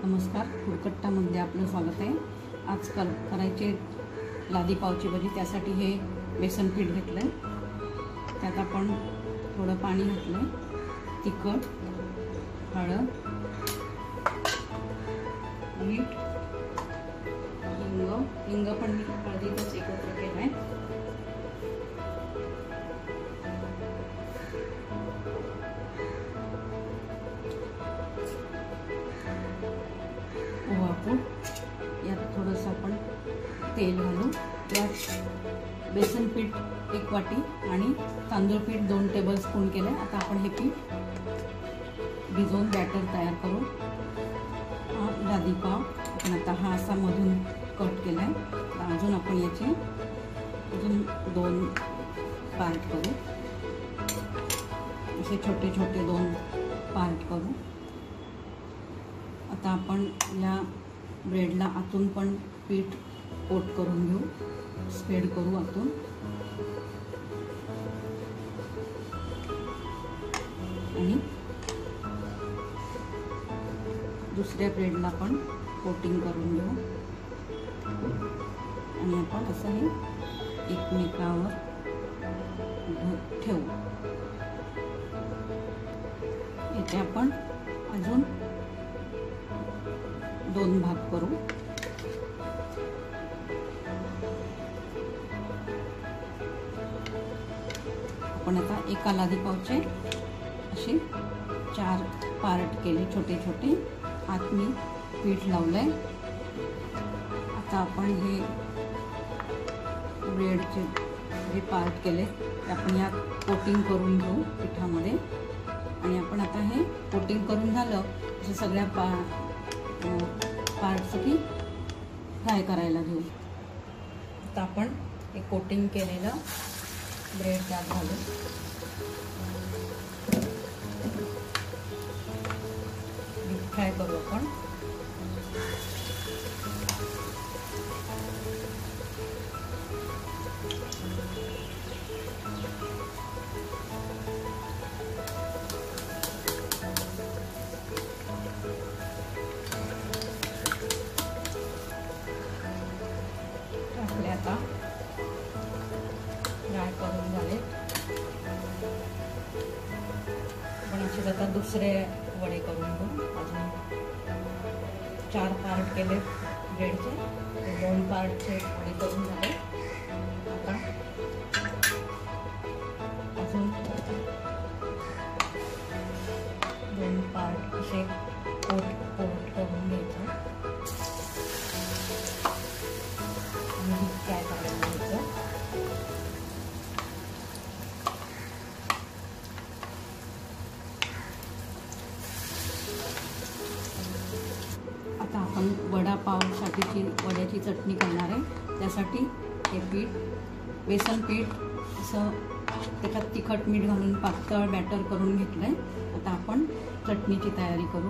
नमस्कार, फुडकट्टामध्ये आपलं स्वागत आहे। आज करायचे लादी पावची भाजी। त्यासाठी हे बेसन पीठ घेतलं आहे, त्यात आपण थोडं पाणी घातलं आहे, तिखट, हळद, मीठ, हिंग पण मी हळदीतच एकत्र केलं आहे, यात थोडंसं आपण तेल घालू। यात बेसन पीठ 1 वाटी आणि तांदूळ पीठ 2 टेबलस्पून केलं। आता आपण हे पीठ भिजवून बॅटर तयार करू। लादी पाव आपण आता हा असा मधून कट केला आहे। अजून आपण याचे अजून 2 पार्ट करू, असे छोटे छोटे 2 पार्ट करू। आता आपण या ब्रेडला आतून पण पीठ कोट करून घेऊ, स्प्रेड करू आतून। आणि दुसऱ्या ब्रेडला पण कोटिंग करून घेऊ आणि आपण असं हे एकमेकावर ठेवू। इथे आपण अजून 2 भाग करू। आपण आता एका लादी पावचे असे 4 पार्ट केले, छोटे छोटे। आत मी पीठ लावलंय। आता आपण हे ब्रेडचे जे पार्ट केले ते आपण यात कोटिंग करून घेऊ पिठामध्ये। आणि आपण आता हे कोटिंग करून झालं की सगळ्या पार्ट्स की फ्राय करायला घेऊ। आता आपण हे कोटिंग केलेलं ब्रेड त्यात घालू। डीप फ्राय करू आपण। आता फ्राय करून झाले। आपण असे आता दुसरे वडे करून घेऊ। अजून 4 पार्ट केले ब्रेडचे, 2 पार्टचे वडे करून झाले। आता अजून 2 पार्ट असे कोट करून घ्यायचे आणि फ्राय करायला घ्यायचं। आता आपण वडापावसाठीची वड्याची चटणी करणार आहे। त्यासाठी हे पीठ, बेसन पीठ असं त्याच्यात तिखट मीठ घालून पातळ बॅटर करून घेतलंय। आता आपण चटणीची तयारी करू।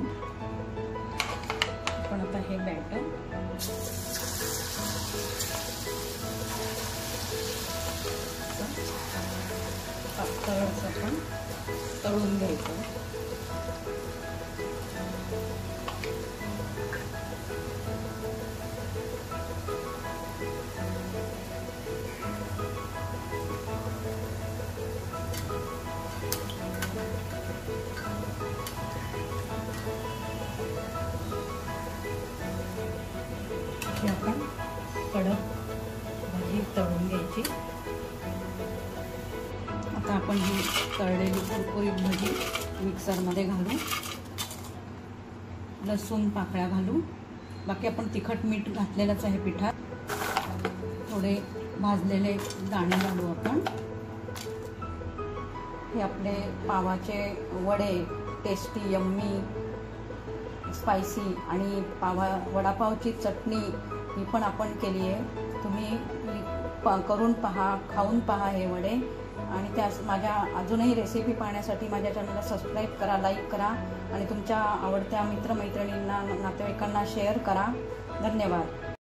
आपण आता हे बॅटर पातळ आपण तळून घ्यायचं। आपण कडक भाजी तळून घ्यायची। आता आपण ही तळलेली कुरकुरीत भाजी मिक्सरमध्ये घालू, लसूण पाकळ्या घालू। बाकी आपण तिखट मीठ घातलेलंच आहे पिठात। थोडे भाजलेले दाणे घालू आपण। हे आपले पावाचे वडे टेस्टी, यम्मी, स्पायसी आणि वडापावची चटणी ही पण आपण केली आहे। तुम्ही करून पहा, खाऊन पहा हे वडे। आणि त्यास माझ्या अजूनही रेसिपी पाहण्यासाठी माझ्या चॅनलला सबस्क्राईब करा, लाईक करा आणि तुमच्या आवडत्या मित्रमैत्रिणींना, नातेवाईकांना शेअर करा। धन्यवाद।